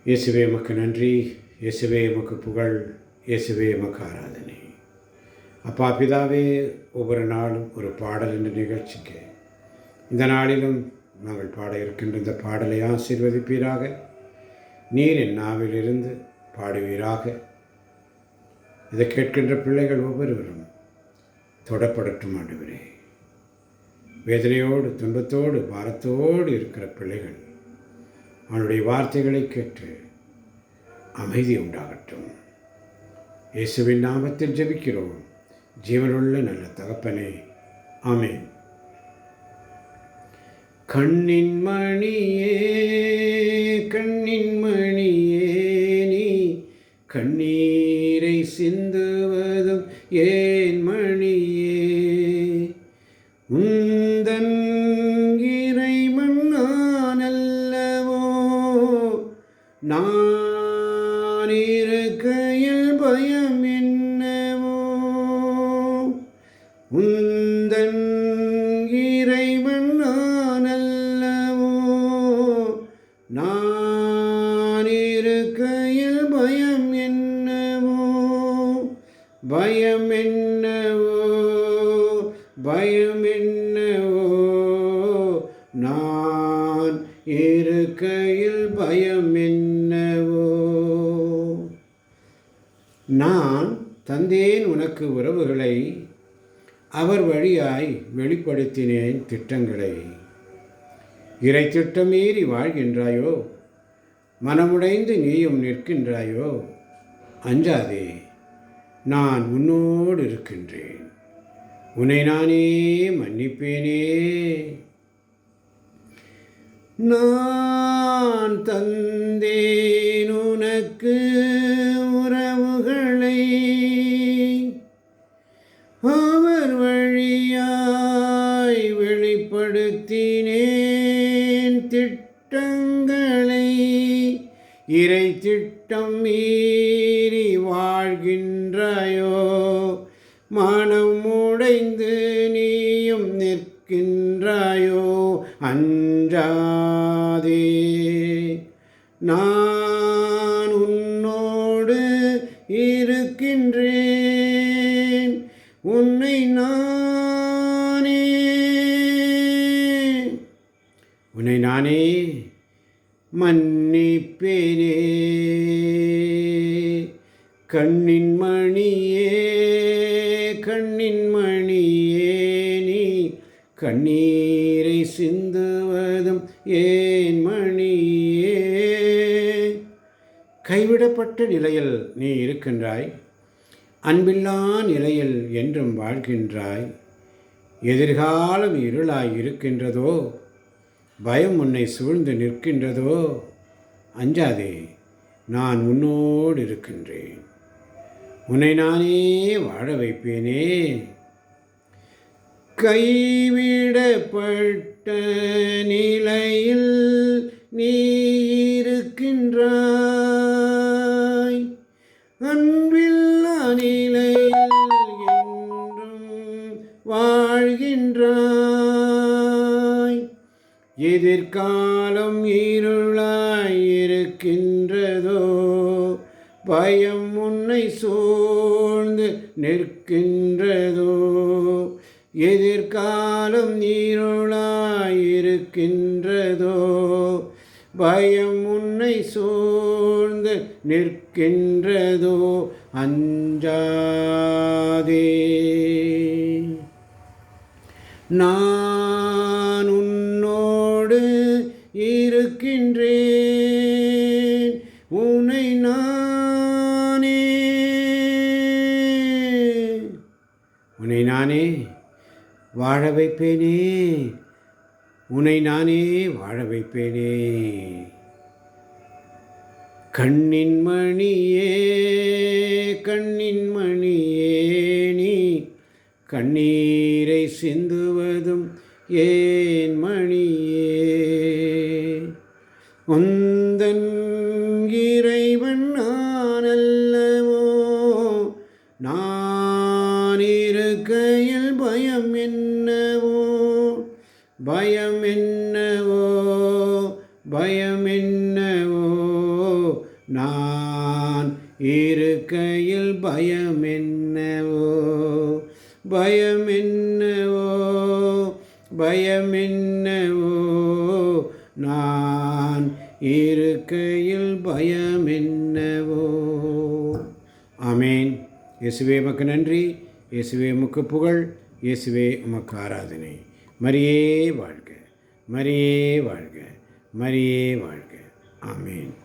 இயேசுவே உமக்கு நன்றி, இயேசுவே உமக்கு புகழ், இயேசுவே உமக்கு ஆராதனை. அப்பா பிதாவே, ஒவ்வொரு நாளும் ஒரு பாடல் என்ற நிகழ்ச்சிக்கு இந்த நாளிலும் நாங்கள் பாட இருக்கின்ற இந்த பாடலை ஆசீர்வதிப்பீராக. நீர் என் நாவிலிருந்து பாடுவீராக. இதை கேட்கின்ற பிள்ளைகள் ஒவ்வொருவரும் தொடப்படட்டும் ஆண்டவரே. வேதனையோடு, துன்பத்தோடு, பாரத்தோடு இருக்கிற பிள்ளைகள் அவனுடைய வார்த்தைகளை கேட்டு அமைதி உண்டாகட்டும். இயேசுவின் நாமத்தில் ஜெபிக்கிறோம் ஜீவனுள்ள நல்ல தகப்பனே, ஆமென். கண்ணின் மணியே, கண்ணின் மணியே, நீ கண்ணீரை சிந்துவதும் ஏன் மணியே? உந்தன் இறைவன் நான் அல்லவோ, நான் இருக்கையில் பயம் என்னவோ? உந்தன் இறைவன் நான் அல்லவோ, நான் இருக்கையில் பயம் என்னவோ? பயம் என்னவோ, பயம் என்னவோ? நான் இருக்கையில் பயம் என்னவோ? நான் தந்தேன் உனக்கு உறவுகளை, அவர் வழியாய் வெளிப்படுத்தினேன் திட்டங்களை. இறை திட்டமீறி வாழ்கின்றாயோ? மனமுடைந்து நீயும் நிற்கின்றாயோ? அஞ்சாதே, நான் உன்னோடு இருக்கின்றேன். உன்னை நானே மன்னிப்பேனே. நான் தந்தேன் உனக்கு உறவுகளை, அவர் வழியாய் வெளிப்படுத்தினேன் திட்டங்களை. இறை திட்டம் மீறி வாழ்கின்றாயோ? மனம் உடைந்து நீயும் நிற்கின்றாயோ? அஞ்சாதே, நான் உன்னோடு இருக்கின்றேன். உன்னை நானே மன்னிப்பேனே. கண்ணின் மணியே, கண்ணின் மணியே, நீ கண்ணீரை சிந்துவதும் ஏன் மணியே? கைவிடப்பட்ட நிலையில் நீ இருக்கின்றாய். அன்பில்லா நிலையில் என்றும் வாழ்கின்றாய். எதிர்காலம் இருளாய் இருக்கின்றதோ? பயம் உன்னை சூழ்ந்து நிற்கின்றதோ? அஞ்சாதே, நான் உன்னோடு இருக்கின்றேன். உன்னை நானே வாழ வைப்பேனே. கைவிடப்பட்ட நிலையில் நீ இருக்கின்றாய். அன்பில்லா நிலையில் என்றும் வாழ்கின்றாய். எதிர்காலம் இருளாய் இருக்கின்றதோ? பயம் உன்னை சூழ்ந்து நிற்கின்றதோ? எதிர்காலம் இருளாய் இருக்கின்றதோ? பயம் உன்னை சூழ்ந்து நிற்கின்றதோ? அஞ்சாதே, நான் உன்னோடு இருக்கின்றேன். உன்னை நானே வாழ வைப்பேனே. உன்னை நானே வாழ வைப்பேனே. கண்ணின் மணியே, கண்ணின் மணியே, நீ கண்ணீரை சிந்துவதும் ஏன் மணியே? உந்தன் இறைவன் நான் அல்லவோ, நான் இருக்கையில் பயம் என்னவோ? பயம் என்னவோ, பயம் என்னவோ? நான் இருக்கையில் பயம் என்னவோ, பயம் என்னவோ, பயம் என்னவோ, நான் இருக்கையில் பயம் என்னவோ. ஆமேன். இயேசுவே உமக்கு நன்றி, இயேசுவே உமக்கு புகழ், இயேசுவே உமக்கு ஆராதனை. மரியே வாழ்க, மரியே வாழ்க, மரியே வாழ்க. ஆமேன்.